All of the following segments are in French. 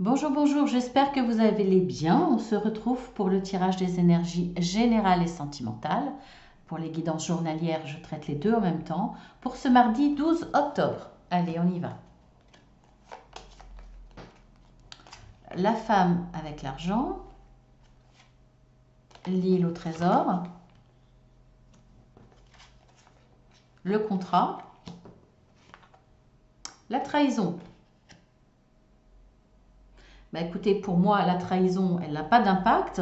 Bonjour, bonjour, j'espère que vous allez bien. On se retrouve pour le tirage des énergies générales et sentimentales. Pour les guidances journalières, je traite les deux en même temps. Pour ce mardi 12 octobre. Allez, on y va. La femme avec l'argent. L'île au trésor. Le contrat. La trahison. Bah écoutez, pour moi, la trahison, elle n'a pas d'impact.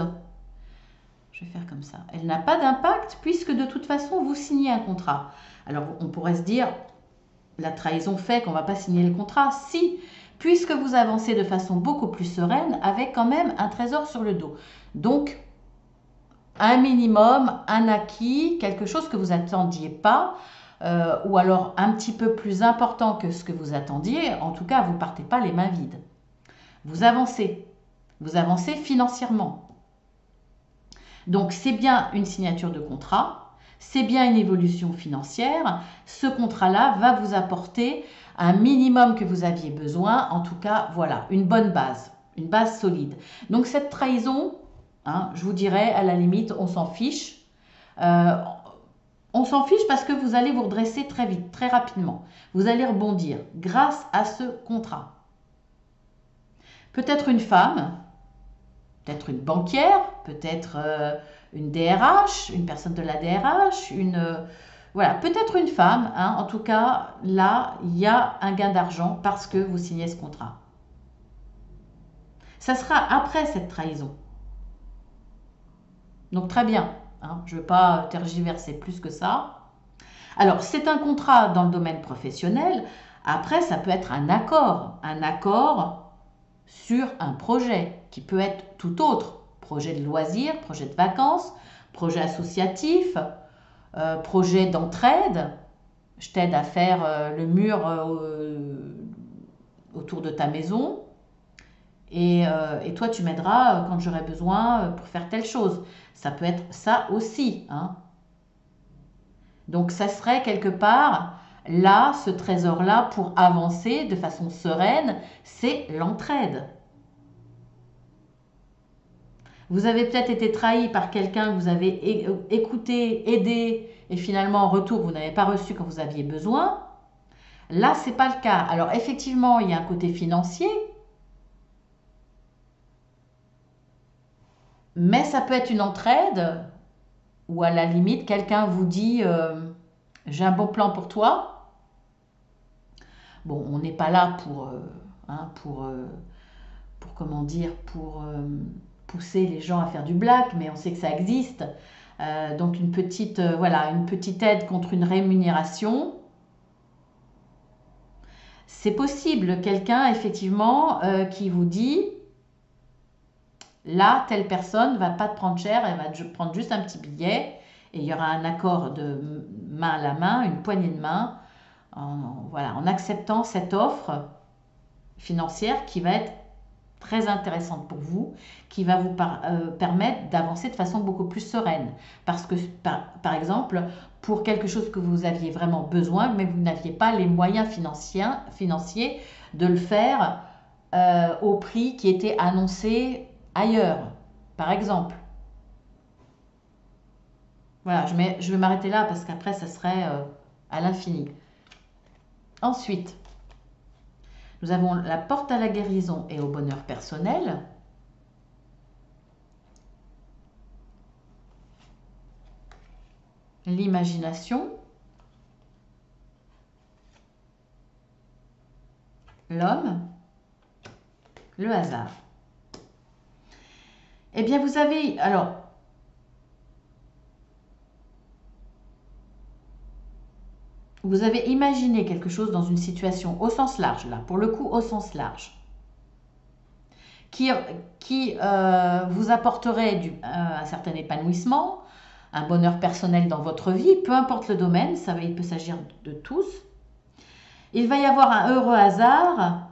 Je vais faire comme ça. Elle n'a pas d'impact puisque de toute façon, vous signez un contrat. Alors, on pourrait se dire, la trahison fait qu'on ne va pas signer le contrat. Si, puisque vous avancez de façon beaucoup plus sereine avec quand même un trésor sur le dos. Donc, un minimum, un acquis, quelque chose que vous attendiez pas, ou alors un petit peu plus important que ce que vous attendiez. En tout cas, vous ne partez pas les mains vides. Vous avancez. Vous avancez financièrement. Donc, c'est bien une signature de contrat, c'est bien une évolution financière. Ce contrat-là va vous apporter un minimum que vous aviez besoin. En tout cas, voilà, une base solide. Donc, cette trahison, hein, je vous dirais, à la limite, on s'en fiche. Euh, on s'en fiche parce que vous allez vous redresser très vite, très rapidement. Vous allez rebondir grâce à ce contrat. Peut-être une femme, peut-être une banquière, peut-être une DRH, une personne de la DRH, voilà, peut-être une femme. Hein. En tout cas, là, il y a un gain d'argent parce que vous signez ce contrat. Ça sera après cette trahison. Donc très bien. Hein, je ne veux pas tergiverser plus que ça. Alors, c'est un contrat dans le domaine professionnel. Après, ça peut être un accord sur un projet qui peut être tout autre. Projet de loisirs, projet de vacances, projet associatif, projet d'entraide. Je t'aide à faire le mur autour de ta maison et toi tu m'aideras quand j'aurai besoin pour faire telle chose. Ça peut être ça aussi. Hein. Donc ça serait quelque part là, ce trésor-là pour avancer de façon sereine, c'est l'entraide. Vous avez peut-être été trahi par quelqu'un que vous avez écouté, aidé, et finalement en retour vous n'avez pas reçu quand vous aviez besoin. Là, ce n'est pas le cas. Alors effectivement, il y a un côté financier, mais ça peut être une entraide, ou à la limite, quelqu'un vous dit j'ai un bon plan pour toi. Bon, on n'est pas là hein, pour comment dire, pour pousser les gens à faire du black, mais on sait que ça existe. Donc voilà, une petite aide contre une rémunération. C'est possible, quelqu'un effectivement qui vous dit, là, telle personne ne va pas te prendre cher, elle va te prendre juste un petit billet et il y aura un accord de main à la main, une poignée de main, voilà, en acceptant cette offre financière qui va être très intéressante pour vous, qui va vous permettre d'avancer de façon beaucoup plus sereine. Parce que, par exemple, pour quelque chose que vous aviez vraiment besoin, mais vous n'aviez pas les moyens financiers de le faire au prix qui était annoncé ailleurs, par exemple. Voilà, je vais m'arrêter là parce qu'après, ça serait à l'infini. Ensuite, nous avons la porte à la guérison et au bonheur personnel. L'imagination, l'homme, le hasard. Eh bien, vous avez, alors, vous avez imaginé quelque chose dans une situation au sens large, là, pour le coup, au sens large, qui vous apporterait un certain épanouissement, un bonheur personnel dans votre vie, peu importe le domaine, il peut s'agir de tous. Il va y avoir un heureux hasard,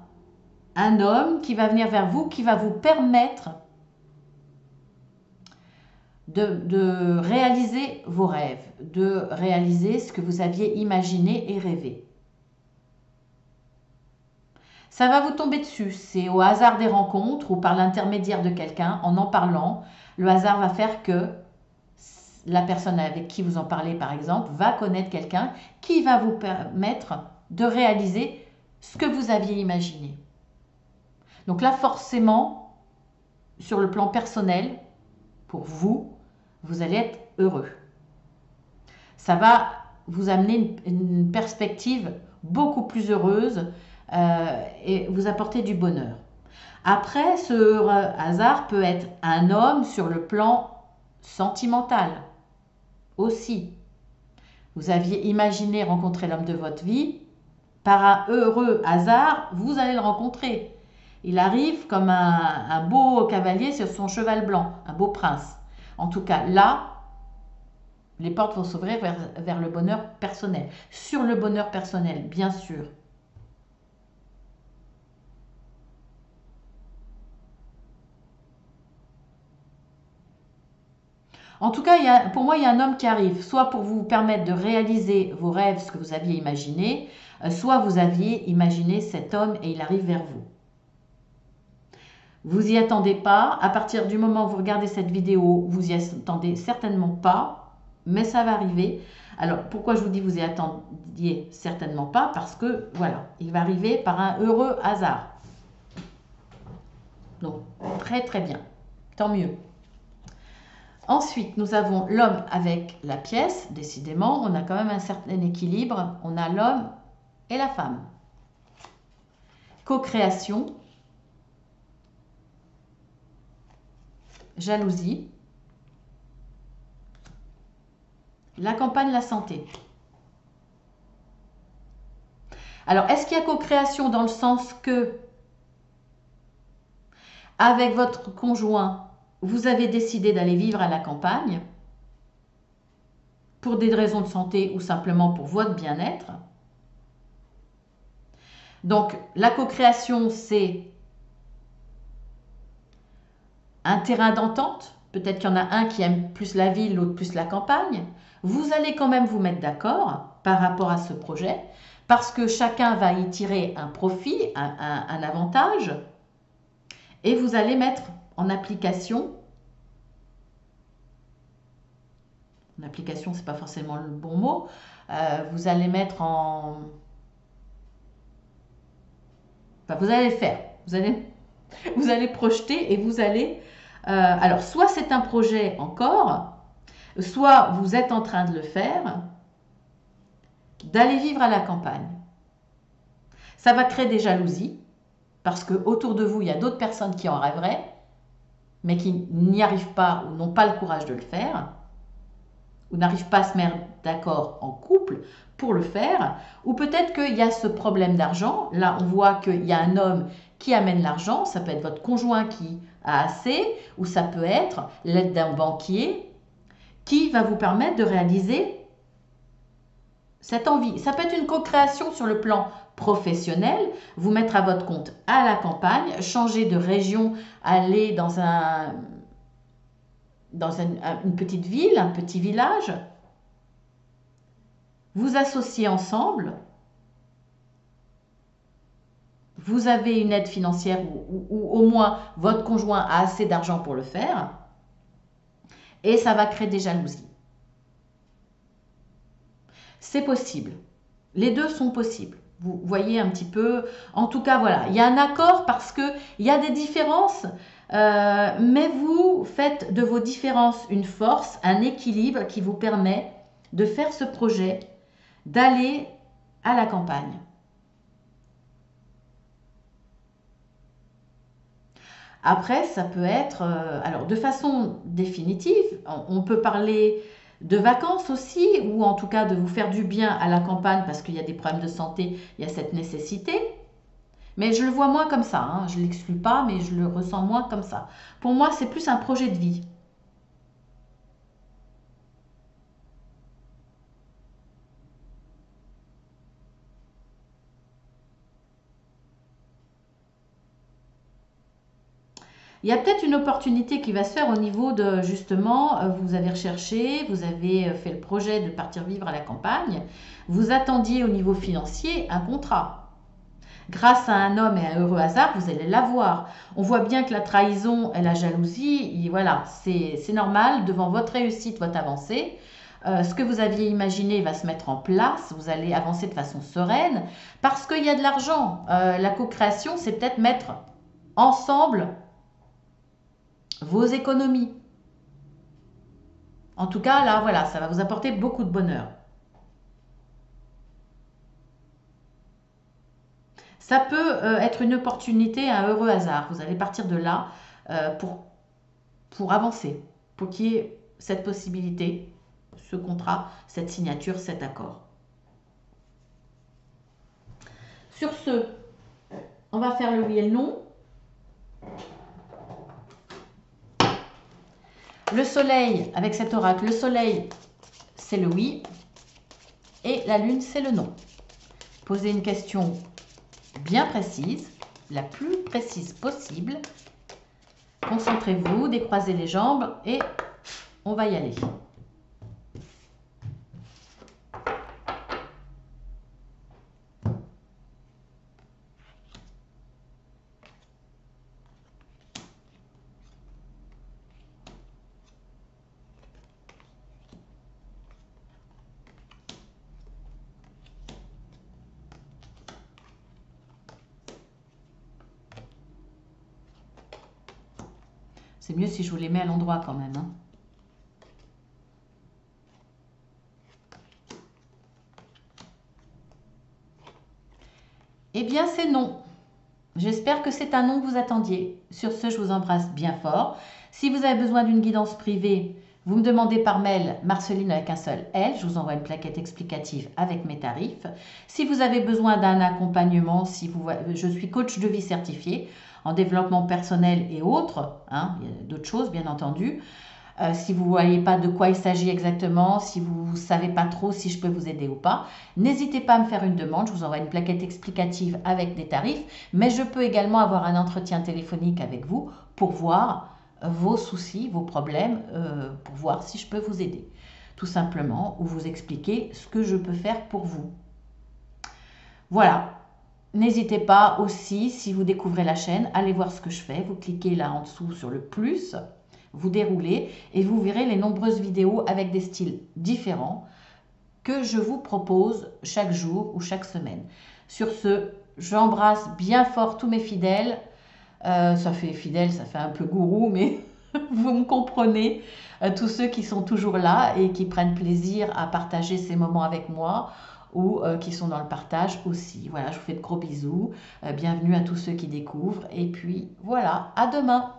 un homme qui va venir vers vous, qui va vous permettre de réaliser vos rêves, de réaliser ce que vous aviez imaginé et rêvé. Ça va vous tomber dessus. C'est au hasard des rencontres ou par l'intermédiaire de quelqu'un, en parlant, le hasard va faire que la personne avec qui vous en parlez, par exemple, va connaître quelqu'un qui va vous permettre de réaliser ce que vous aviez imaginé. Donc là, forcément, sur le plan personnel, pour vous, vous allez être heureux. Ça va vous amener une perspective beaucoup plus heureuse et vous apporter du bonheur. Après, ce hasard peut être un homme sur le plan sentimental aussi. Vous aviez imaginé rencontrer l'homme de votre vie, par un heureux hasard, vous allez le rencontrer. Il arrive comme un beau cavalier sur son cheval blanc, un beau prince. En tout cas, là, les portes vont s'ouvrir vers le bonheur personnel. Sur le bonheur personnel, bien sûr. En tout cas, pour moi, il y a un homme qui arrive, soit pour vous permettre de réaliser vos rêves, ce que vous aviez imaginé, soit vous aviez imaginé cet homme et il arrive vers vous. Vous n'y attendez pas. À partir du moment où vous regardez cette vidéo, vous n'y attendez certainement pas, mais ça va arriver. Alors, pourquoi je vous dis vous y attendiez certainement pas? Parce que, voilà, il va arriver par un heureux hasard. Donc, très très bien. Tant mieux. Ensuite, nous avons l'homme avec la pièce. Décidément, on a quand même un certain équilibre. On a l'homme et la femme. Co-création. Jalousie. La campagne, la santé. Alors, est-ce qu'il y a co-création dans le sens que, avec votre conjoint, vous avez décidé d'aller vivre à la campagne pour des raisons de santé ou simplement pour votre bien-être? Donc, la co-création, c'est un terrain d'entente. Peut-être qu'il y en a un qui aime plus la ville, l'autre plus la campagne. Vous allez quand même vous mettre d'accord par rapport à ce projet parce que chacun va y tirer un profit, un avantage et vous allez mettre en application. En application, ce n'est pas forcément le bon mot. Vous allez mettre en... Enfin, vous allez le faire. Vous allez projeter et vous allez... alors, soit c'est un projet encore, soit vous êtes en train de le faire, d'aller vivre à la campagne. Ça va créer des jalousies, parce que autour de vous, il y a d'autres personnes qui en rêveraient, mais qui n'y arrivent pas ou n'ont pas le courage de le faire, ou n'arrivent pas à se mettre d'accord en couple pour le faire, ou peut-être qu'il y a ce problème d'argent. Là, on voit qu'il y a un homme qui amène l'argent, ça peut être votre conjoint qui a assez, ou ça peut être l'aide d'un banquier qui va vous permettre de réaliser cette envie. Ça peut être une co-création sur le plan professionnel, vous mettre à votre compte à la campagne, changer de région, aller dans une petite ville, un petit village, vous associez ensemble, vous avez une aide financière ou au moins votre conjoint a assez d'argent pour le faire et ça va créer des jalousies. C'est possible. Les deux sont possibles. Vous voyez un petit peu. En tout cas, voilà. Il y a un accord parce qu'il y a des différences, mais vous faites de vos différences une force, un équilibre qui vous permet de faire ce projet, d'aller à la campagne. Après, ça peut être, alors de façon définitive, on peut parler de vacances aussi, ou en tout cas de vous faire du bien à la campagne parce qu'il y a des problèmes de santé, il y a cette nécessité. Mais je le vois moins comme ça, hein. Je ne l'exclus pas, mais je le ressens moins comme ça. Pour moi, c'est plus un projet de vie. Il y a peut-être une opportunité qui va se faire au niveau de, justement, vous avez recherché, vous avez fait le projet de partir vivre à la campagne, vous attendiez au niveau financier un contrat. grâce à un homme et à un heureux hasard, vous allez l'avoir. On voit bien que la trahison et la jalousie, voilà, c'est normal devant votre réussite, votre avancée. Ce que vous aviez imaginé va se mettre en place, vous allez avancer de façon sereine, parce qu'il y a de l'argent. La co-création, c'est peut-être mettre ensemble vos économies. En tout cas, là, voilà, ça va vous apporter beaucoup de bonheur. Ça peut être une opportunité, un heureux hasard. Vous allez partir de là pour avancer, pour qu'il y ait cette possibilité, ce contrat, cette signature, cet accord. Sur ce, on va faire le oui et le non. Le soleil, avec cet oracle, le soleil, c'est le oui et la lune, c'est le non. Posez une question bien précise, la plus précise possible. Concentrez-vous, décroisez les jambes et on va y aller. C'est mieux si je vous les mets à l'endroit quand même. Hein. Eh bien, c'est non. J'espère que c'est un non que vous attendiez. Sur ce, je vous embrasse bien fort. Si vous avez besoin d'une guidance privée, vous me demandez par mail Marceline avec un seul L. Je vous envoie une plaquette explicative avec mes tarifs. Si vous avez besoin d'un accompagnement, je suis coach de vie certifié en développement personnel et autres. Hein, il y a d'autres choses, bien entendu. Si vous ne voyez pas de quoi il s'agit exactement, si vous ne savez pas trop si je peux vous aider ou pas, n'hésitez pas à me faire une demande. Je vous envoie une plaquette explicative avec des tarifs, mais je peux également avoir un entretien téléphonique avec vous pour voir vos soucis, vos problèmes, pour voir si je peux vous aider. Tout simplement, ou vous expliquer ce que je peux faire pour vous. Voilà. N'hésitez pas aussi, si vous découvrez la chaîne, allez voir ce que je fais. Vous cliquez là en dessous sur le plus, vous déroulez et vous verrez les nombreuses vidéos avec des styles différents que je vous propose chaque jour ou chaque semaine. Sur ce, j'embrasse bien fort tous mes fidèles. Ça fait fidèle, ça fait un peu gourou, mais vous me comprenez. Tous ceux qui sont toujours là et qui prennent plaisir à partager ces moments avec moi ou qui sont dans le partage aussi. Voilà, je vous fais de gros bisous. Bienvenue à tous ceux qui découvrent. Et puis voilà, à demain.